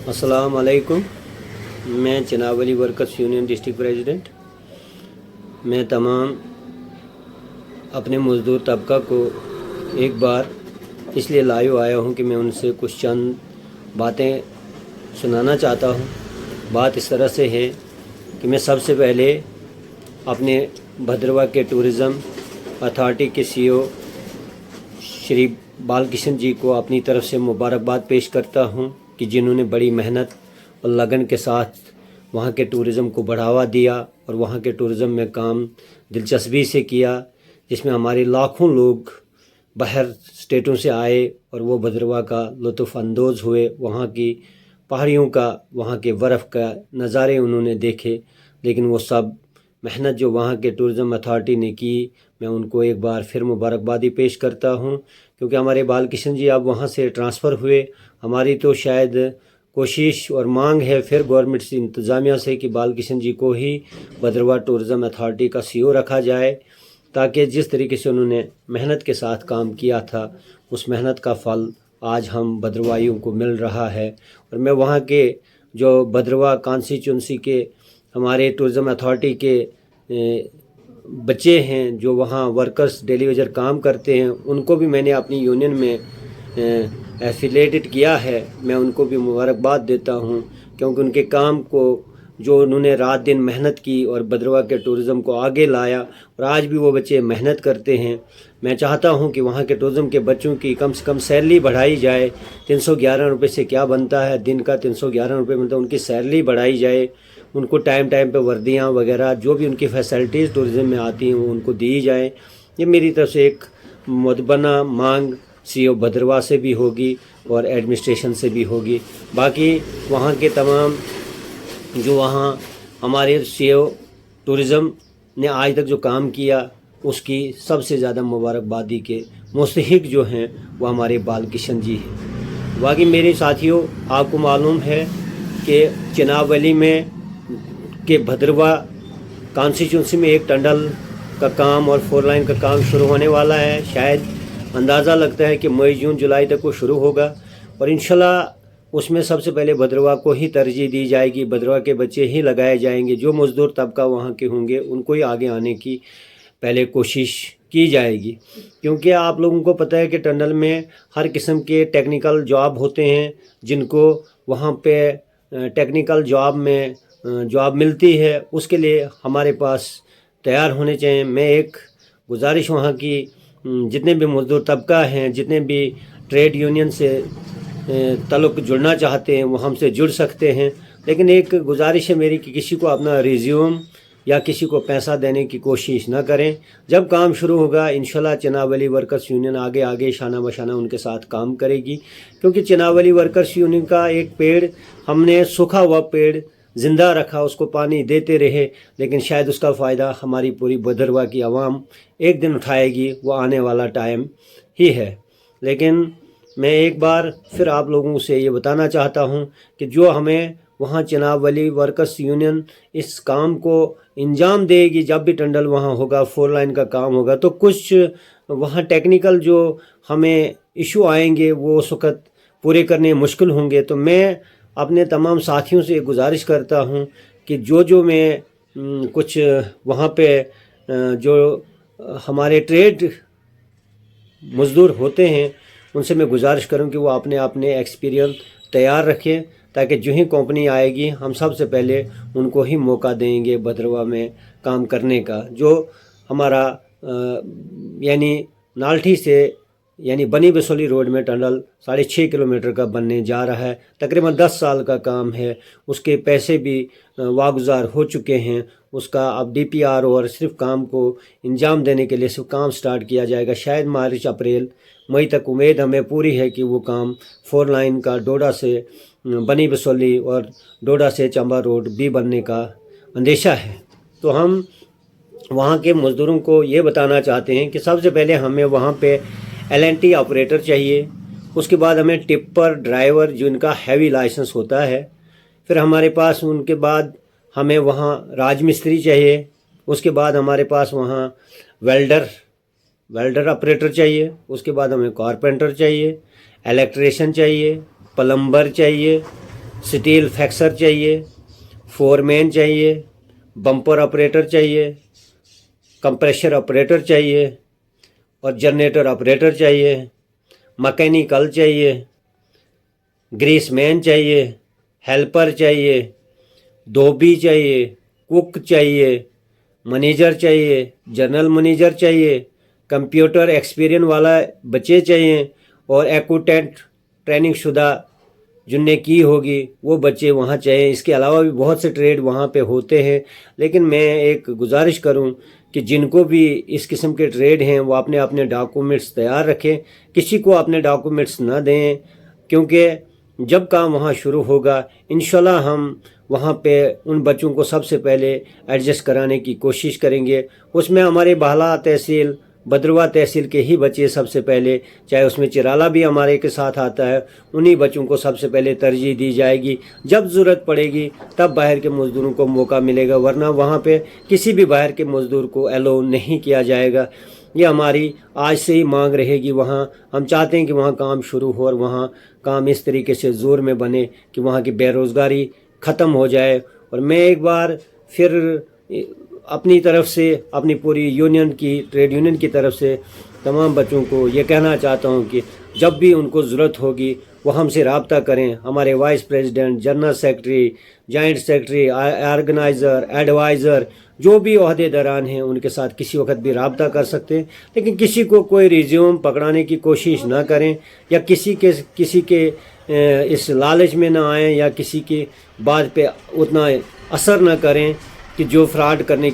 अस्सलाम वालेकुम। मैं Chenab Ali workers union district president. मैं तमाम अपने मज़दूर तबका को एक बार इसलिए लाइव आया हूँ कि मैं उनसे कुछ चंद बातें सुनाना चाहता हूँ। बात इस तरह से है कि मैं सबसे पहले अपने भद्रवा के टूरिज़म अथॉरिटी के सीईओ श्री बालकिशन जी को अपनी तरफ से मुबारकबाद पेश करता हूँ कि जिन्होंने बड़ी मेहनत और लगन के साथ वहाँ के टूरिज़म को बढ़ावा दिया और वहाँ के टूरिज़म में काम दिलचस्पी से किया, जिसमें हमारे लाखों लोग बाहर स्टेटों से आए और वो भद्रवा का लुत्फ़ अंदोज़ हुए। वहाँ की पहाड़ियों का, वहाँ के बर्फ़ का नज़ारे उन्होंने देखे। लेकिन वो सब मेहनत जो वहाँ के टूरिज़म अथॉरिटी ने की, मैं उनको एक बार फिर मुबारकबादी पेश करता हूँ, क्योंकि हमारे बालकिशन जी अब वहाँ से ट्रांसफ़र हुए। हमारी तो शायद कोशिश और मांग है फिर गवर्नमेंट से, इंतज़ामिया से, कि बालकिशन जी को ही भद्रवा टूरिज़म अथॉरिटी का सीईओ रखा जाए, ताकि जिस तरीके से उन्होंने मेहनत के साथ काम किया था उस मेहनत का फल आज हम भद्रवाइयों को मिल रहा है। और मैं वहाँ के जो भद्रवा कॉन्स्टिट्यूंसी के हमारे टूरिज़म अथॉरिटी के बच्चे हैं जो वहाँ वर्कर्स डेली वेजर काम करते हैं, उनको भी मैंने अपनी यूनियन में एफिलेटेड किया है। मैं उनको भी मुबारकबाद देता हूँ, क्योंकि उनके काम को जो उन्होंने रात दिन मेहनत की और भद्रवा के टूरिज़म को आगे लाया, और आज भी वो बच्चे मेहनत करते हैं। मैं चाहता हूं कि वहां के टूरिज़म के बच्चों की कम से कम सैलरी बढ़ाई जाए। 311 रुपये से क्या बनता है, दिन का 311 रुपये बनता है। उनकी सैलरी बढ़ाई जाए, उनको टाइम टाइम पे वर्दियां वगैरह जो भी उनकी फैसिलिटीज़ टूरिज़म में आती हैं वो उनको दी जाए। ये मेरी तरफ से एक मुतबना मांग सीईओ भद्रवा से भी होगी और एडमिनिस्ट्रेशन से भी होगी। बाकी वहाँ के तमाम जो वहाँ हमारे सीईओ टूरिज़म ने आज तक जो काम किया उसकी सबसे ज़्यादा मुबारकबादी के मुस्तहिक जो हैं वो हमारे बालकिशन जी हैं। बाकी मेरे साथियों, आपको मालूम है कि चिनाब अली में के भद्रवा कॉन्स्टिट्यूंसी में एक टनल का काम और 4 लाइन का काम शुरू होने वाला है। शायद अंदाज़ा लगता है कि मई जून जुलाई तक वो शुरू होगा, और इंशाल्लाह उसमें सबसे पहले भद्रवा को ही तरजीह दी जाएगी। भद्रवा के बच्चे ही लगाए जाएंगे। जो मज़दूर तबका वहाँ के होंगे उनको ही आगे आने की पहले कोशिश की जाएगी, क्योंकि आप लोगों को पता है कि टनल में हर किस्म के टेक्निकल जॉब होते हैं, जिनको वहाँ पे टेक्निकल जॉब में जॉब मिलती है, उसके लिए हमारे पास तैयार होने चाहिए। मैं एक गुजारिश वहाँ की जितने भी मज़दूर तबका हैं, जितने भी ट्रेड यूनियन से ताल्लुक़ जुड़ना चाहते हैं वो हमसे जुड़ सकते हैं। लेकिन एक गुजारिश है मेरी कि किसी को अपना रिज्यूम या किसी को पैसा देने की कोशिश ना करें। जब काम शुरू होगा इंशाल्लाह चिनाब अली वर्कर्स यूनियन आगे आगे शाना बशाना उनके साथ काम करेगी, क्योंकि चिनाब अली वर्कर्स यूनियन का एक पेड़ हमने सूखा हुआ पेड़ ज़िंदा रखा, उसको पानी देते रहे, लेकिन शायद उसका फ़ायदा हमारी पूरी भद्रवा की आवाम एक दिन उठाएगी, वो आने वाला टाइम ही है। लेकिन मैं एक बार फिर आप लोगों से ये बताना चाहता हूँ कि जो हमें वहाँ चिनाब अली वर्कर्स यूनियन इस काम को इंजाम देगी, जब भी टंडल वहाँ होगा, 4 लाइन का काम होगा, तो कुछ वहाँ टेक्निकल जो हमें इशू आएंगे वो उस वक़्त पूरे करने मुश्किल होंगे। तो मैं अपने तमाम साथियों से गुजारिश करता हूँ कि जो मैं कुछ वहाँ पे जो हमारे ट्रेड मज़दूर होते हैं उनसे मैं गुजारिश करूँ कि वो अपने अपने एक्सपीरियंस तैयार रखें, ताकि जो ही कंपनी आएगी हम सबसे पहले उनको ही मौका देंगे भद्रवा में काम करने का। जो हमारा यानी नाल्ठी से यानी बनी बसोली रोड में टनल 6.5 किलोमीटर का बनने जा रहा है। तकरीबन 10 साल का काम है, उसके पैसे भी वागुजार हो चुके हैं। उसका अब DPR और सिर्फ काम को इंजाम देने के लिए सिर्फ काम स्टार्ट किया जाएगा। शायद मार्च अप्रैल मई तक उम्मीद हमें पूरी है कि वो काम 4 लाइन का डोडा से बनी बसोली और डोडा से चंबा रोड भी बनने का अंदेशा है। तो हम वहाँ के मज़दूरों को ये बताना चाहते हैं कि सबसे पहले हमें वहाँ पे LNT ऑपरेटर चाहिए, उसके बाद हमें टिप्पर ड्राइवर जिनका हैवी लाइसेंस होता है, फिर हमारे पास उनके बाद हमें वहाँ राजमिस्त्री चाहिए, उसके बाद हमारे पास वहाँ वेल्डर ऑपरेटर चाहिए, उसके बाद हमें कारपेंटर चाहिए, इलेक्ट्रिशियन चाहिए, प्लम्बर चाहिए, स्टील फैक्सर चाहिए, फोरमैन चाहिए, बम्पर ऑपरेटर चाहिए, कंप्रेशर ऑपरेटर चाहिए और जनरेटर ऑपरेटर चाहिए, मैकेनिकल चाहिए, ग्रीसमैन चाहिए, हेल्पर चाहिए, धोबी चाहिए, कुक चाहिए, मैनेजर चाहिए, जनरल मैनेजर चाहिए, कंप्यूटर एक्सपीरियंस वाला बच्चे चाहिए और अकाउंटेंट ट्रेनिंग शुदा जिनने की होगी वो बच्चे वहाँ चाहिए। इसके अलावा भी बहुत से ट्रेड वहाँ पे होते हैं, लेकिन मैं एक गुजारिश करूँ कि जिनको भी इस किस्म के ट्रेड हैं वो अपने अपने डॉक्यूमेंट्स तैयार रखें, किसी को अपने डॉक्यूमेंट्स ना दें, क्योंकि जब काम वहाँ शुरू होगा इंशाल्लाह हम वहाँ पे उन बच्चों को सबसे पहले एडजस्ट कराने की कोशिश करेंगे। उसमें हमारे बाला तहसील, भद्रवा तहसील के ही बच्चे सबसे पहले, चाहे उसमें चिराला भी हमारे के साथ आता है, उन्हीं बच्चों को सबसे पहले तरजीह दी जाएगी। जब ज़रूरत पड़ेगी तब बाहर के मज़दूरों को मौका मिलेगा, वरना वहाँ पे किसी भी बाहर के मज़दूर को अलाउ नहीं किया जाएगा। ये हमारी आज से ही मांग रहेगी। वहाँ हम चाहते हैं कि वहाँ काम शुरू हो और वहाँ काम इस तरीके से ज़ोर में बने कि वहाँ की बेरोज़गारी ख़त्म हो जाए। और मैं एक बार फिर अपनी तरफ से, अपनी पूरी यूनियन की, ट्रेड यूनियन की तरफ से तमाम बच्चों को ये कहना चाहता हूँ कि जब भी उनको ज़रूरत होगी वो हमसे रब्ता करें। हमारे vice president, general secretary, joint secretary, organiser, adviser, जो भी ओहदेदारान हैं उनके साथ किसी वक्त भी रब्ता कर सकते हैं। लेकिन किसी को कोई रिज्यूम पकड़ाने की कोशिश ना करें या किसी के इस लालच में ना आएँ या किसी के बात पे उतना असर ना करें कि जो फ्रॉड करने